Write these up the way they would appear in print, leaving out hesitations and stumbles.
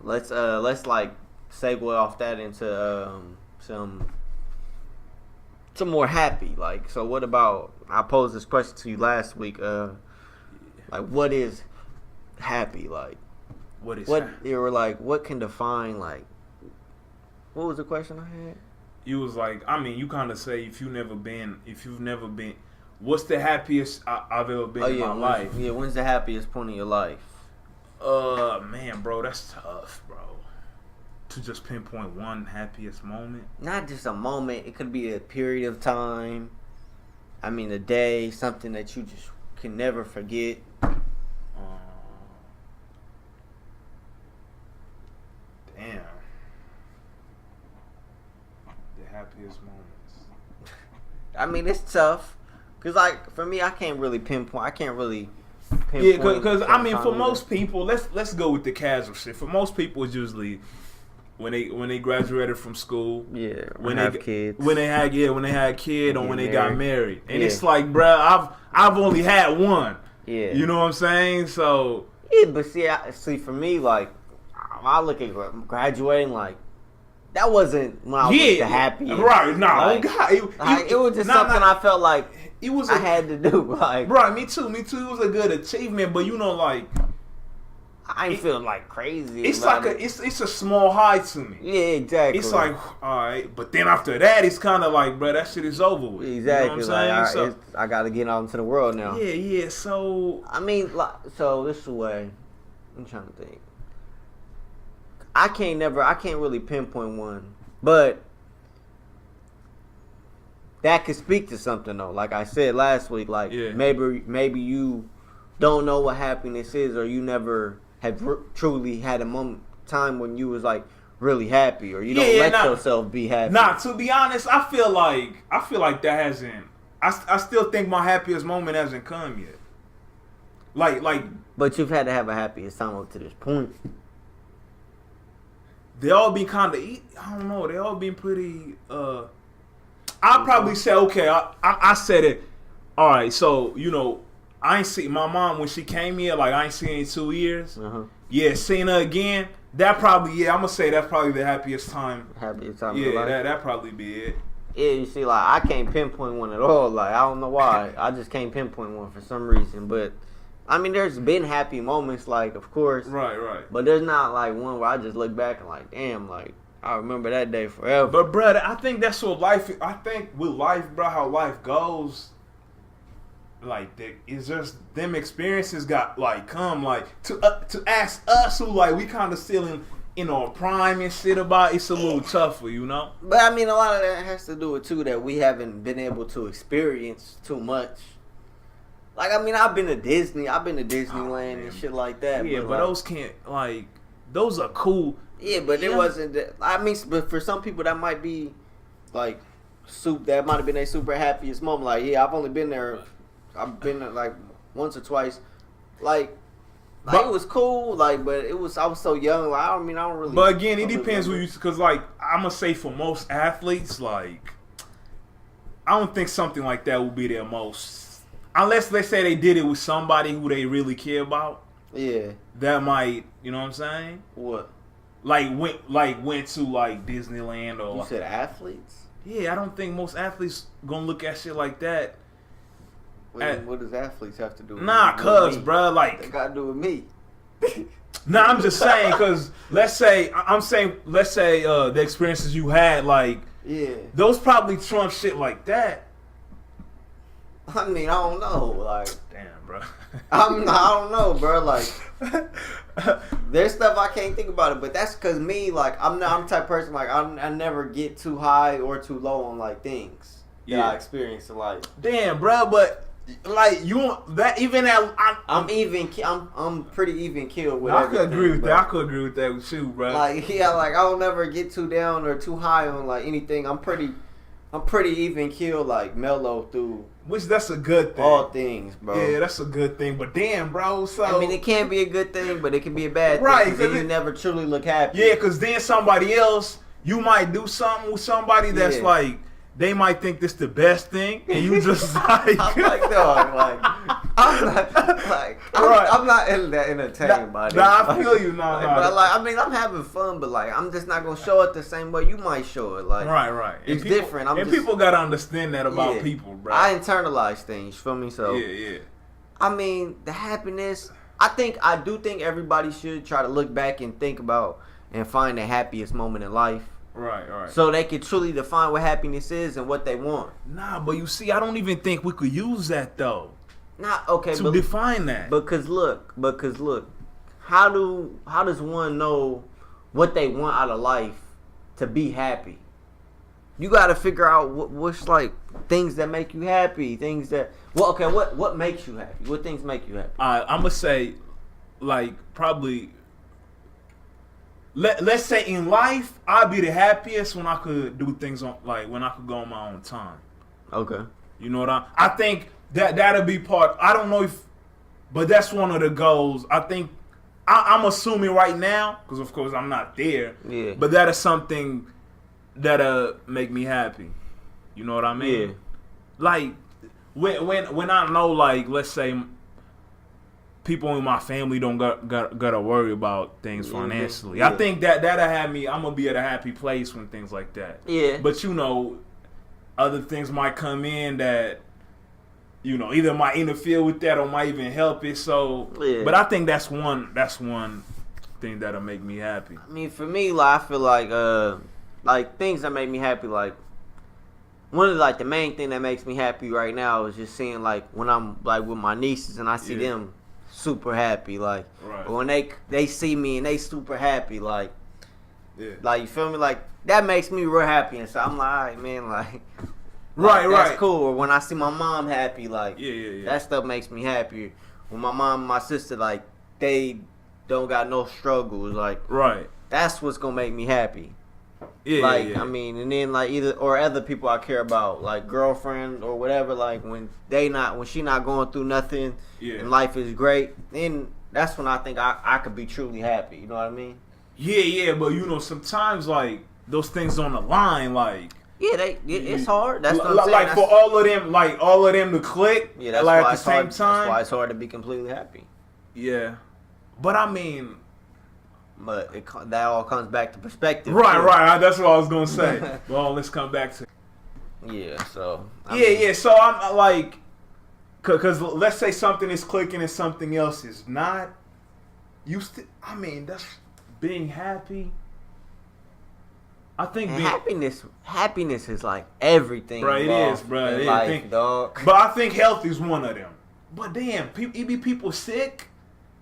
let's like segue off that into some more happy. Like, so what about? I posed this question to you last week. Like, what is happy? Like, what you were like? What can define like? What was the question I had? You was like, I mean, you kind of say if you've never been, what's the happiest I've ever been in my life? Yeah, when's the happiest point in your life? Man, bro, that's tough, bro. To just pinpoint one happiest moment. Not just a moment. It could be a period of time. I mean, a day, something that you just can never forget. Damn. The happiest moments. I mean, it's tough. Cause like for me, I can't really pinpoint. I can't really. Yeah, because I mean, for most people, let's go with the casual shit. For most people, it's usually when they graduated from school. Yeah, when they have kids. When they had kid, or when they got married. And yeah. it's like, bruh, I've only had one. Yeah. You know what I'm saying? So. Yeah, but see, for me, like, I look at graduating, like, that wasn't when I was the happiest. Right? No, like, God, it was just something I felt like I had to do. Like, right? Me too. It was a good achievement, but you know, like, I ain't feeling like crazy. It's like it's a small high to me. Yeah, exactly. It's like, all right, but then after that, it's kind of like, bro, that shit is over with. Exactly. You know what I'm saying? Like, I got to get out into the world now. Yeah. So I mean, like, so this is the way I'm trying to think. I can't really pinpoint one, but that could speak to something though. Like I said last week, like maybe you don't know what happiness is, or you never have truly had a time when you was like really happy, or you don't let yourself be happy. Nah, to be honest, I feel like that hasn't. I still think my happiest moment hasn't come yet. Like. But you've had to have a happiest time up to this point. They all been kind of, I don't know, they all been pretty, I'll probably say, okay, I said it, all right, so, you know, I ain't seen my mom when she came here, like, I ain't seen her in 2 years. Uh-huh. Yeah, seeing her again, that probably, I'm going to say that's probably the happiest time. Happiest time of your life? Yeah, that probably be it. Yeah, you see, like, I can't pinpoint one at all. Like, I don't know why. I just can't pinpoint one for some reason, but... I mean, there's been happy moments, like, of course. Right. But there's not, like, one where I just look back and, like, damn, like, I remember that day forever. But, brother, I think that's what life... I think with life, bro, how life goes, like, it's just them experiences got, like, come, like, to ask us who, like, we kind of still in our prime and shit about, it's a little tougher, you know? But, I mean, a lot of that has to do with, too, that we haven't been able to experience too much. Like, I mean, I've been to Disneyland and shit like that. Yeah, but those can't, like, those are cool. Yeah, but it wasn't, I mean, but for some people that might be, like, that might have been their super happiest moment. Like, yeah, I've only been there, like, once or twice. Like it was cool, like, but I was so young, like, I don't really. But again, it depends who you, because, like, I'm going to say for most athletes, like, I don't think something like that would be their most. Unless, let's say, they did it with somebody who they really care about. Yeah. That might, you know what I'm saying? What? Went to, like, Disneyland or... You said athletes? Yeah, I don't think most athletes gonna look at shit like that. What does athletes have to do with bro, like... They gotta do with me. Nah, I'm just saying, because let's say the experiences you had, like... Yeah. Those probably trump shit like that. I mean, I don't know, like... Damn, bro. I don't know, bro, like... There's stuff I can't think about it, but that's because me, like, I'm the type of person, like, I never get too high or too low on, like, things that I experience in life. Damn, bro, but... Like I'm pretty even killed with everything. I could agree with that. I could agree with that with you, bro. Like I don't never get too down or too high on like anything. I'm pretty even killed, like mellow through. Which that's a good thing. All things, bro. Yeah, that's a good thing. But damn, bro. So I mean, it can be a good thing, but it can be a bad thing. Right? Because you never truly look happy. Yeah, because then somebody else, you might do something with somebody that's like. They might think this the best thing, and you just like... I'm like, dog, like... I'm not like I'm not that entertained by this. Nah, I feel you. But like, I mean, I'm having fun, but like, I'm just not gonna show it the same way you might show it. Like, right. It's different. People gotta understand that about people, bro. I internalize things. Feel me? So yeah. I mean, the happiness. I do think everybody should try to look back and think about and find the happiest moment in life. Right. So they can truly define what happiness is and what they want. Nah, but you see, I don't even think we could use that though. To define that. Because look, how does one know what they want out of life to be happy? You got to figure out what's like things that make you happy, things that what makes you happy? What things make you happy? I'm gonna say, like, probably. Let's say in life, I'd be the happiest when I could do things when I could go on my own time. Okay. You know what I think that'll be part. I don't know but that's one of the goals. I think I'm assuming right now, because of course I'm not there. Yeah. But that is something that'll make me happy. You know what I mean? Yeah. Like when I know, like, let's say people in my family don't gotta worry about things financially. Yeah. I think that'll have me. I'm gonna be at a happy place when things like that. Yeah. But you know, other things might come in that, you know, either might interfere with that or might even help it. So, yeah. But I think that's one thing that'll make me happy. I mean, for me, like, I feel like things that make me happy, like, one of the main thing that makes me happy right now is just seeing, like, when I'm like with my nieces and I see them super happy, like, right. When they see me and they super happy, like, yeah. You feel me, like, that makes me real happy, and so I'm like, all right, man, like, right, that's cool. Or when I see my mom happy, like, yeah. that stuff makes me happy. When my mom and my sister, like, they don't got no struggles, like, right, that's what's gonna make me happy. Yeah, I mean, and then like other people I care about, like girlfriend or whatever, like when she not going through nothing and life is great, then that's when I think I could be truly happy. You know what I mean? Yeah, but you know, sometimes like those things on the line, like it's hard. That's what I'm saying. Like for all of them to click, that's like why at the same time. That's why it's hard to be completely happy. Yeah, but I mean. But that all comes back to perspective. Right. That's what I was gonna say. Well, let's come back to. Yeah. So. So I'm like, cause let's say something is clicking and something else is not. I mean, that's being happy. I think happiness is like everything. Bro, it is, bro. Life, dog. But I think health is one of them. But damn, it be people sick.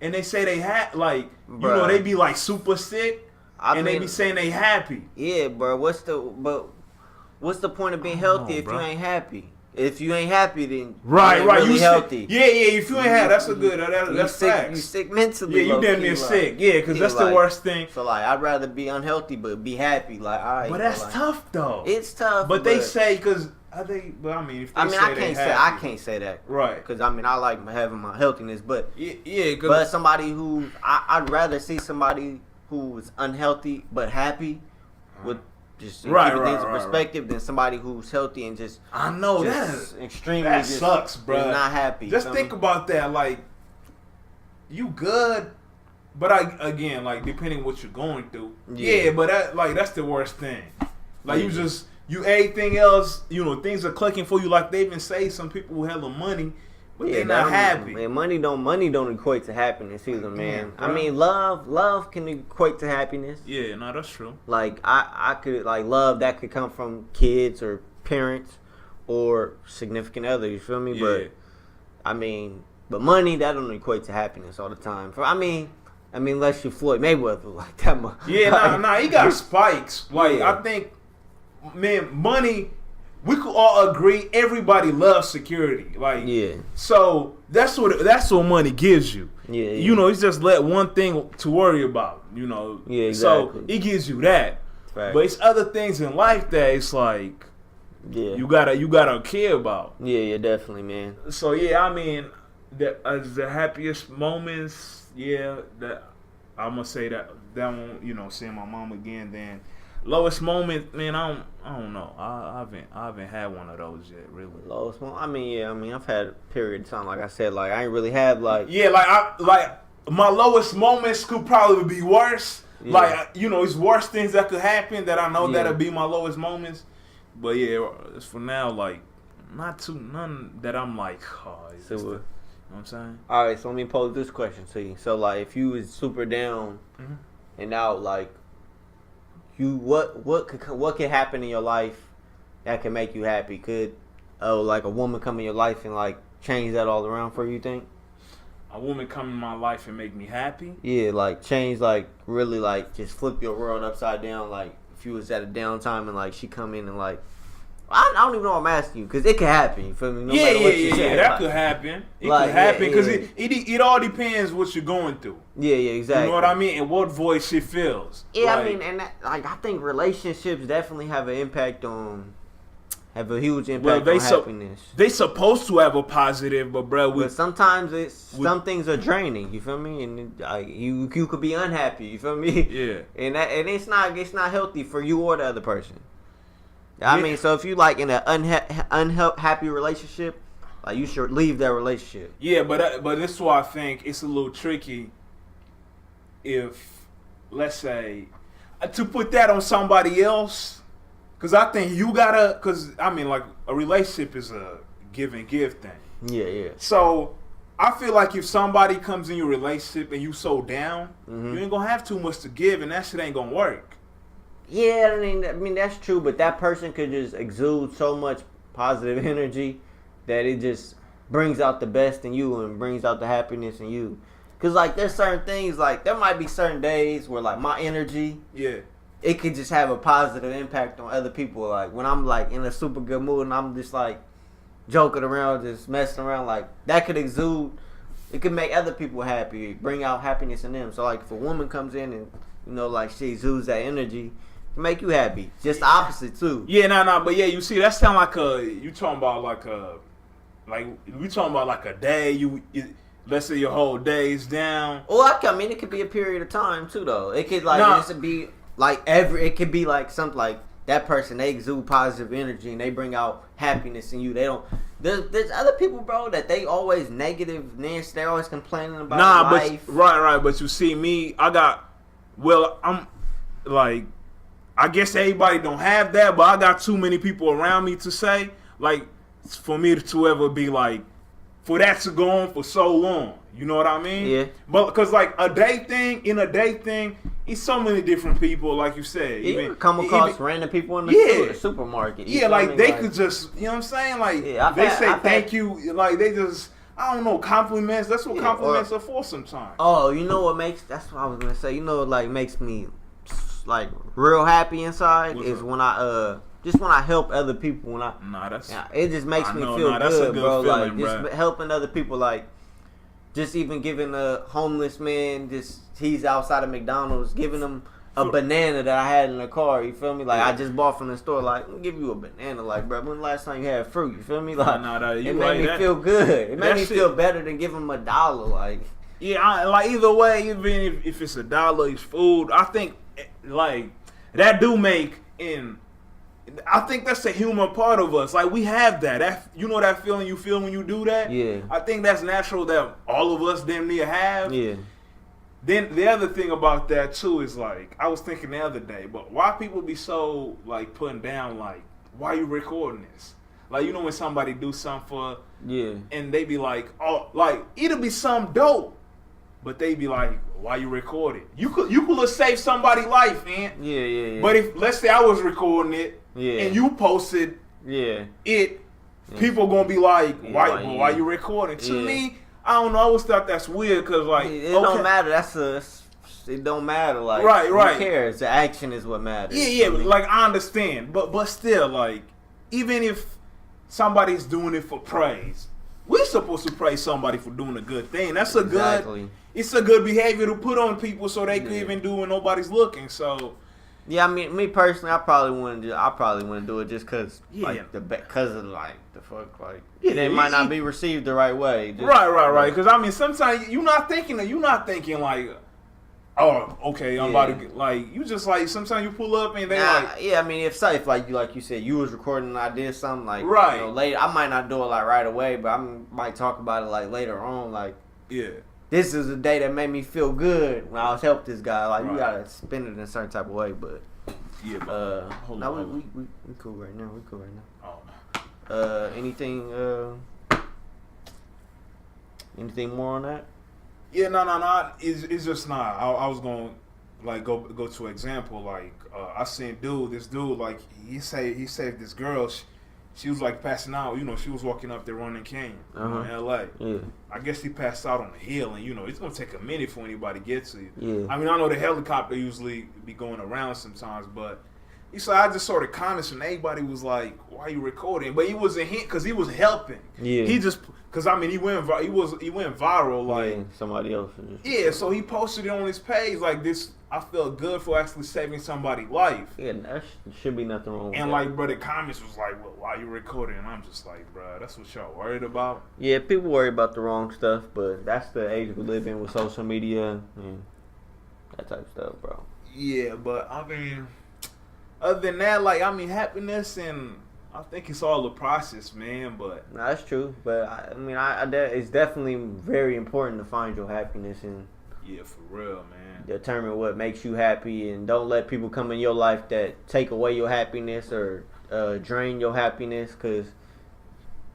And they say they you know, they be like super sick, they be saying they happy. Yeah, bro. What's the point of being healthy if you ain't happy? If you ain't happy, then right, you ain't really healthy. Yeah. If you ain't happy, that's a good. That's facts. You sick mentally. Yeah, you damn near sick. Yeah, because that's the worst thing. So like, I'd rather be unhealthy but be happy. Like, all right. But that's tough though. It's tough. But they say because. I think, but I mean, if they I can't say that, right? Because I mean, I like having my healthiness, but yeah. But somebody who I'd rather see somebody who's unhealthy but happy, with just keep things in perspective, than somebody who's healthy and just extremely that sucks, bro. Not happy. Just think about that, like you good, but again, like depending what you're going through, but that's the worst thing. Like you everything else, you know, things are clicking for you. Like they even say, some people who have the money, but they're not happy. Man, money don't equate to happiness either, man. I mean, love can equate to happiness. Yeah, no, that's true. Like I could like love that could come from kids or parents or significant other. You feel me? Yeah. But I mean, money that don't equate to happiness all the time. I mean, unless you're Floyd Mayweather, like that much. Yeah, nah, he got spikes. Like I think. Man, money, we could all agree everybody loves security. Like, so that's what money gives you. Yeah. You know, it's just one thing to worry about, you know. Yeah, exactly. So it gives you that. Right. But it's other things in life that it's like you gotta care about. Yeah, definitely, man. So I mean, the happiest moments, that I'm gonna say that one, you know, seeing my mom again, then Lowest moment, man. I don't know. I haven't had one of those yet. Really. Lowest moment. I mean, yeah. I mean, I've had a period of time. Like I said, like I ain't really had like. Yeah, like my lowest moments could probably be worse. Yeah. Like it's worse things that could happen that I know Yeah. that'll be my lowest moments. But yeah, as for now, like none that I'm like, oh, it's So, just you know what I'm saying? All right, so let me pose this question to you. So, like, if you was super down and out, like, what could happen in your life that can make you happy? Could like a woman come in your life and like change that all around for you? Think A woman come in my life and make me happy? yeah, like change, like really, like just flip your world upside down. Like if you was at a downtime and like she come in and like. I don't even know what I'm asking you because it could happen. You feel me? No matter what you say, That like, could happen. It like, could happen because yeah. it all depends what you're going through. Yeah, exactly. You know what I mean? And what voice she feels. Yeah, like, I mean, and that, like I think relationships definitely have a huge impact on happiness. They supposed to have a positive, but bro, But sometimes some things are draining. You feel me? And you could be unhappy. You feel me? Yeah. And it's not healthy for you or the other person. I mean, so if you like in an unhappy relationship, like you should leave that relationship. Yeah, but this is why I think it's a little tricky. If let's say to put that on somebody else, because I think you gotta. Because I mean, like a relationship is a give and give thing. Yeah. So I feel like if somebody comes in your relationship and you so down, you ain't gonna have too much to give, and that shit ain't gonna work. Yeah, I mean that's true, but that person could just exude so much positive energy that it just brings out the best in you and brings out the happiness in you. Cause like there's certain things, like there might be certain days where like my energy, it could just have a positive impact on other people. Like when I'm like in a super good mood and I'm just like joking around, just messing around, like that could exude. It could make other people happy, bring out happiness in them. So like if a woman comes in and like she exudes that energy. Make you happy. Just the opposite too. Yeah, but yeah, you see, that sound like you talking about we talking about like a day. Let's say your whole day's down. Well, I mean, it could be a period of time too, though. It could be like it could be like something like that person. They exude positive energy and they bring out happiness in you. They don't. There's other people, bro, that they always negative, Nancy. They're always complaining about life. But right. But you see, me, I'm like. I guess everybody don't have that, but I got too many people around me to say, like, for me to ever be like, for that to go on for so long. You know what I mean? Yeah. But because like a day thing, it's so many different people, like you said. You come across random people in the supermarket. Yeah, like they could just, you know what I'm saying? Like they say thank you, like they just, I don't know, compliments. That's what compliments are for sometimes. Oh, you know what that's what I was gonna say. You know what like makes me like real happy inside is when I help other people. It just makes me feel good, bro. Feeling, like just helping other people, like just even giving a homeless man, he's outside of McDonald's, giving him a banana that I had in the car. You feel me? Like I just bought from the store. Like, let me give you a banana. Like, bro, when the last time you had fruit? You feel me? Like, it made me feel good. It made me feel better than giving him $1. Like, yeah, like either way, even if it's $1, it's food. I think. Like that do make I think that's a human part of us. Like we have that you know that feeling you feel when you do that. Yeah. I think that's natural that all of us damn near have. Yeah. Then the other thing about that too is like I was thinking the other day, but why people be so like putting down like why you recording this? Like you know when somebody do something for and they be like oh like it'll be some dope. But they be like, why you recording? You could have saved somebody's life, man. Yeah. But if let's say I was recording it and you posted people gonna be like, why you recording? To me, I don't know. I always thought that's weird because like it don't matter. It don't matter. Like right. Who cares? The action is what matters. Yeah. Like I understand, but still, like even if somebody's doing it for praise, we're supposed to praise somebody for doing a good thing. That's a good. It's a good behavior to put on people so they could even do when nobody's looking. So, yeah, I mean, me personally, I probably wouldn't do it just because, because of like the fuck, like it might not be received the right way. Right. Because I mean, sometimes you're not thinking like Oh, okay. I'm Yeah. about to get, like, you just like sometimes you pull up and they Nah, like, yeah, I mean, if like you said, you was recording and I did something like Right. you know, later, I might not do it like right away, but might talk about it like later on. Like, yeah, this is a day that made me feel good when I was helping this guy. Like, you Right. gotta spend it in a certain type of way, but yeah. But hold no, on. we cool right now. We cool right now. Oh, Anything more on that? yeah, no. It's just not. I was gonna like go to an example. Like I seen this dude like he saved this girl. She was like passing out. You know, she was walking up there running Canyon in L.A. Yeah. I guess he passed out on the hill, and you know it's gonna take a minute for anybody to get to you. Yeah. I mean, I know the helicopter usually be going around sometimes, but he said I just saw the comments and everybody was like, "Why are you recording?" But he wasn't hit because he was helping. Yeah. He just because I mean he went viral like somebody else. yeah. So he posted it on his page like this. I felt good for actually saving somebody's life. Yeah, there should be nothing wrong with And that. like, bro, the comments was like, "Well, why you recording?" And I'm just like, bro, that's what y'all worried about. Yeah, people worry about the wrong stuff, but that's the age we live in with social media and that type of stuff, bro. Yeah, but I mean, other than that, like, I mean, happiness and I think it's all a process, man. But No, that's true, but I mean, it's definitely very important to find your happiness and yeah, for real, man. determine what makes you happy, and don't let people come in your life that take away your happiness or drain your happiness. Cause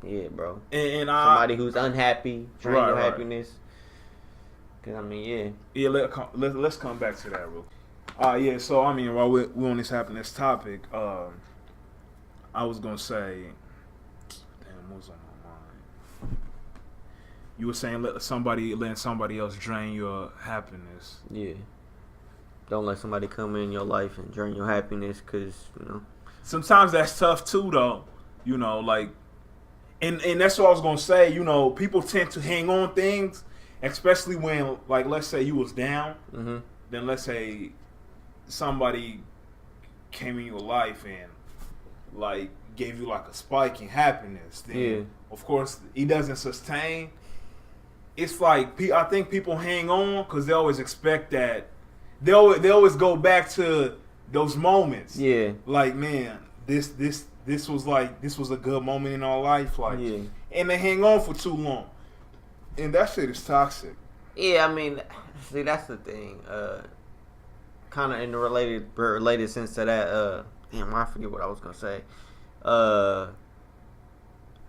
yeah, bro, And somebody who's unhappy drain Right, your right. happiness. Cause I mean, yeah, let's come back to that real. Yeah. So I mean, while we're on this happiness topic, I was gonna say, damn, what was on my mind? You were saying letting somebody else drain your happiness. yeah. Don't let somebody come in your life and drain your happiness, cause Sometimes that's tough too, though. You know, like, and that's what I was gonna say. You know, people tend to hang on things, especially when, like, let's say you was down. Mm-hmm. Then let's say somebody came in your life and like gave you like a spike in happiness. Then, Yeah. of course, he doesn't sustain. It's like I think people hang on because they always expect that. They always go back to those moments. Yeah. Like, man, this was a good moment in our life. Like, Yeah. and they hang on for too long, and that shit is toxic. Yeah, I mean, see, that's the thing. Kind of in the related sense to that. Damn, I forget what I was gonna say.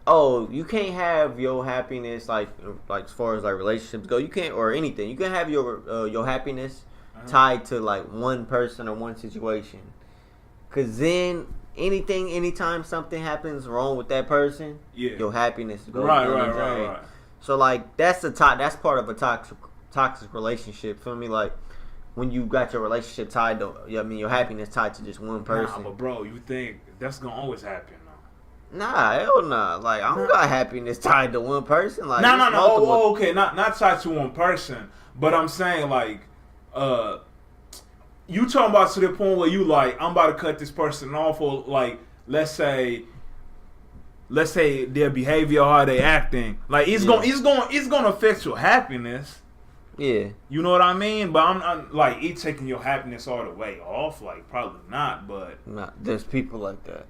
Oh, you can't have your happiness like as far as like relationships go. You can't, or anything. You can have your happiness tied to like one person or one situation. Cause then anytime something happens wrong with that person, Yeah. your happiness goes Right. down the drain. So like that's part of a toxic relationship. Feel me? Like when you got your relationship tied to, I mean, your happiness tied to just one person. Nah, but bro, you think that's gonna always happen? Nah, hell nah. Like I don't got happiness tied to one person. Like No. it's multiple- Oh, okay, not tied to one person, but I'm saying like, you talking about to the point where you like, I'm about to cut this person off, or like, let's say their behavior, how they acting, like it's gonna affect your happiness. Yeah. You know what I mean? But I'm like, it taking your happiness all the way off, like probably not, but Nah, there's people like that.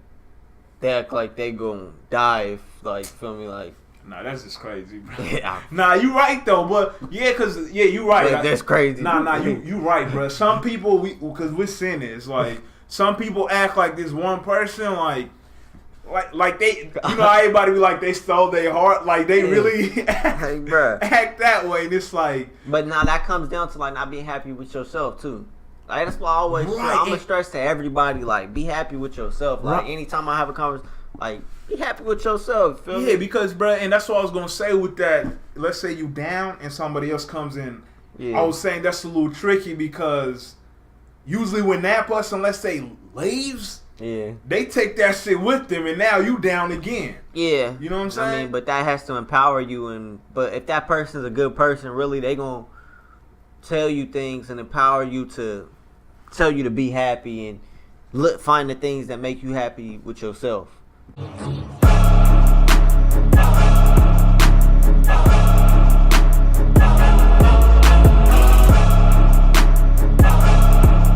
They act like they gonna die if, like, feel me, like. nah, that's just crazy, bro. Yeah. Nah, you right though, but you right. Like, that's crazy. Nah, you right, bro. Some people, because we're sinners, like some people act like this one person, like they, you know, how everybody be like they stole their heart, like they really Like, bruh. act that way. And it's like, But now that comes down to like not being happy with yourself too. Like that's why I always Right. I'm gonna stress to everybody, like, be happy with yourself. Like Right. anytime I have a conversation, like, be happy with yourself. Feel yeah, me? because bro, and that's what I was gonna say with that. Let's say you down and somebody else comes in. Yeah. I was saying that's a little tricky because usually when that person, let's say, leaves, Yeah. they take that shit with them, and now you down again. Yeah. You know what I'm saying? I mean, but that has to empower you, but if that person's a good person, really, they gonna tell you things and empower you to tell you to be happy and find the things that make you happy with yourself.